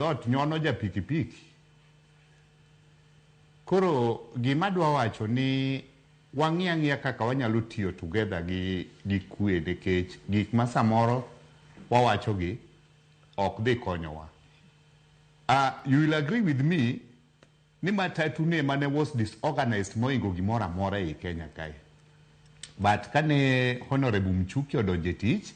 dot nyono ja pikipiki. Koro gima dwa wacho ni wang'ia kaka wanyalo tiyo together gi kwe nikech gik ma samoro wawacho gi ok dhi konyowa. You will agree with me ni matatu ne mane was disorganized moingo gimora mora e Kenya kae. But kane Honorable Mchuki odonje tich,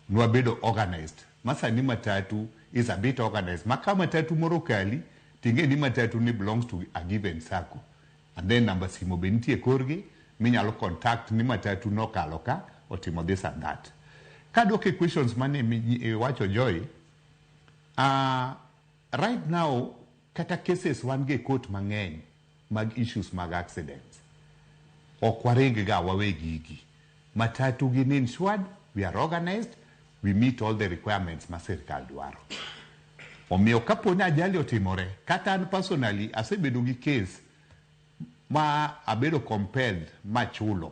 nwabedo organized. Masa ni matatu is a bit organized. Maka matatu moro kali, tinge ni matatu ni belongs to a given circle. And then number simo bentie korgi, minyalo contact ni matatu no kaloka, otimo this and that. Kadoke questions mane wacho Joy. Right now, kata cases wange court mang'eny mag issues mag accidents. Okwarenge ga wawe gigi. Matatu gi insured, we are organized, we meet all the requirements ma sirkal dwaro. Omiyo kapo ni ajali otimore, kata an personally asebedo gi case ma abedo compelled ma chulo.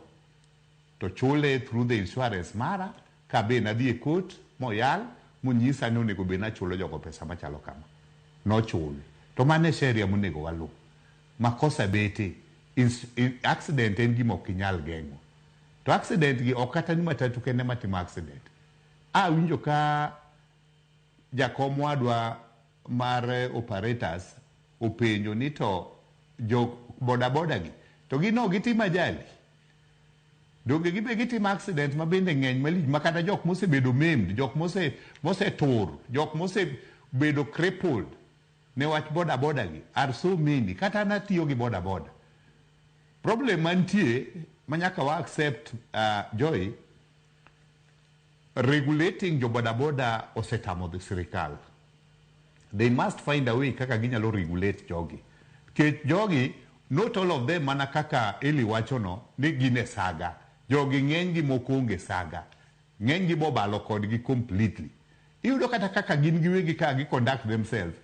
To chule through the insurance mara, ka be na dhi e court, moyal, munyisa ni onego be na chulo jogo pesa machalo kama. No chul. To mane sheria monego walu. Makosa bete, accident en gima ok inyal geng'o. To accident gi ok kata ni matatu kende matimo accident. Winjo ka jakom wadwa mar operators openjo ni to jo boda gi to gino gitimo ajali. Donge gibe gitimo accident ma bende ng'eny malich ma kata jok mosebedo maimed, jok mose tur, jok mosebedo crippled ne wach boda gi are so many. Kata natiyo gi boda. Problem mantie manyaka wa accept Joy, regulating jo boda osetamo the sirikal. They must find a way kaka ginyalo regulate jogi. Ke jogi, not all of them mana kaka Eli wacho no, ni gine saga. Jogi ng'eny gi mokonge saga. Ng'eny gi bobalo kodgi completely. Iyudo kata kaka gin giwegi ka gi conduct themselves.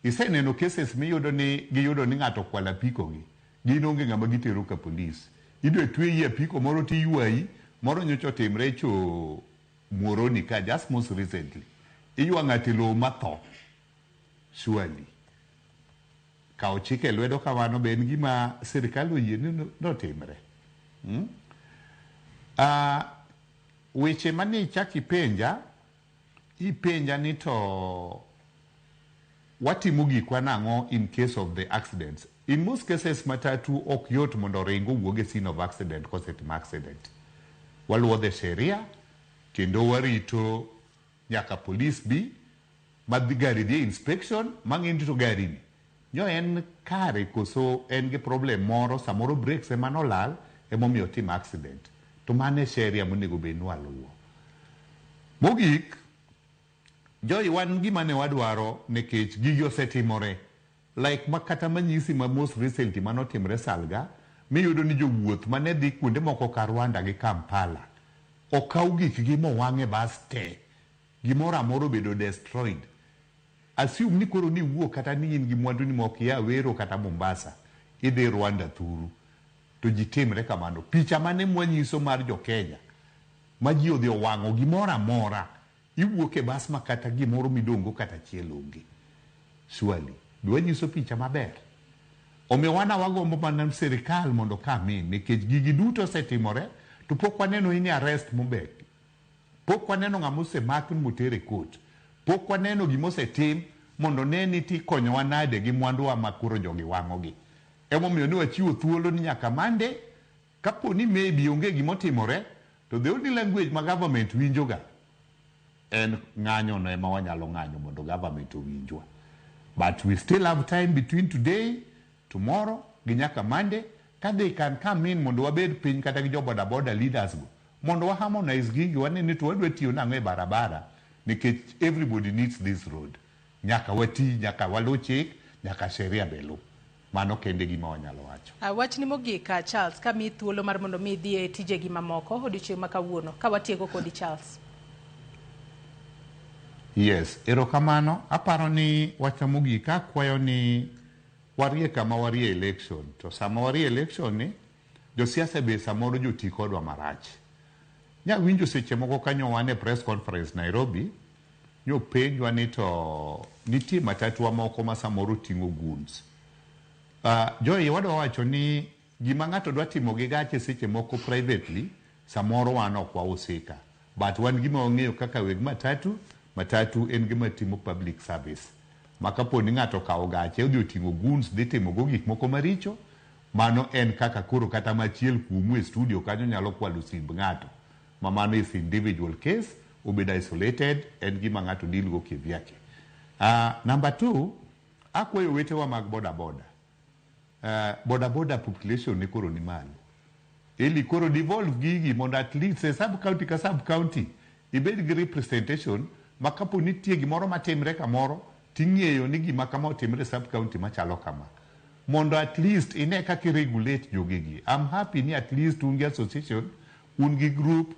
Iseneno cases giyudo ni ng'ato kwala piko gi. Gin onge ng'ama gitero ka police. Idwe tweyi apiko moro tiyuayi, moro nyocho timre cho Moroni ka just most recently. Iyua ng'ati lo matho. Surely. Kao chike lwedo kamano ben gima sirikal oyie ni notimre. Weche mani chaki ipenja ni to watimo gikwa nang'o in case of the accidents. In most cases matatu ok yot mondo ringo wuoge scene of accident kosetimo accident. Waluwo the sheria kendo warito nyaka police bi madhi gari dhi inspection mang'eni to gari ni nyo en kare koso en gi problem moro samoro brakes ema nolal emomiyo tim accident. To mane sheria monego bed nwaluwo. Mogik, Joy, wan gima ne wadwaro nekech gigi osetimore. Like makata manyisi ma most recently manotimre Salga, miyudo ni jowuoth mane dhi kuonde moko ka Rwanda gi Kampala. Okaw gik gi mowang'e bas te. Gimoro amoro bedo destroyed. Assume ni koro ni wuok kata ni in gi mwandu ni mok ya Wero kata Mombasa. Idhi Rwanda thuru. To ji timre kamano. Picha mane mwanyiso mar jo Kenya. Ma ji odhi owang'o gimoro amora. Iwuoke bas makata gimoro midongo kata chiel onge. Surely. Dwa nyiso picha maber. Omiyo wana wagombo mana sirikal mondo kamin nikech gigi duto setimore to pok waneno ini arrest mobek. Pok waneno ng'ama osemak motere court. Pok waneno gima osetim mondo neni ti konyowa nade gi mwanduwa ma koro jogi wang'ogi. Emomiyo ni wachiwo thuolo ni nyaka mande kapo ni maybe onge gima otimore to the only language ma government winjoga en ng'anyo no ema wanyalo ng'anyo mondo government owinjwa. But we still have time between today, tomorrow, ginyaka Monday, that they can come in mondo wabed piny kata gi jo boda leaders go. Mondo wa harmonize gigi wanene to wadwa tiyo nang'o e barabara nikech everybody needs this road. Nyaka wati, nyaka walu chik, nyaka sheria belu. Mano kende gima wanyalo wacho. Wach ni mogika Charles, ka mi thuolo mar mondo mi dhi e tije gi mamoko odiochieng' ma kawuono ka watieko kodi Charles. Yes, erokamano. Aparo ni wacha mogika kwayo ni warie kama warie election. To sama warie election ni josiasa be samoro joti kodwa marach. Nya winjo seche moko kanyo wane press conference Nairobi, nyo penjwa ni to nitie matatu moko ma samoro ting'o goods. Joy wadwa wacho ni gima ng'ato dwa timo gi gache seche moko privately samoro wan ok wausika, but wan gima wang'eyo kaka weg matatu en gima timo public service. Ma kapo ni ng'ato kawo gache odhi oting'o goods dhi timo go gik moko maricho, mano en kaka koro kata machiel kuomu e studio kanyo nyalo kwalo simb ng'ato, ma mano is individual case, obed isolated, en gima ng'ato deal go kivyake. Number 2, akwayo wetewa mag boda population ni koro ni malo. Ili koro devolve gigi mondo at least e sub county ka sub county ibed gi representation, ma kapo nitie gimoro matimre kamoro ting'eyo ni gima kama otimre sub county machalo kama, mondo at least ine kaka regulate jogegi. I'm happy ni at least un gi association, un gi group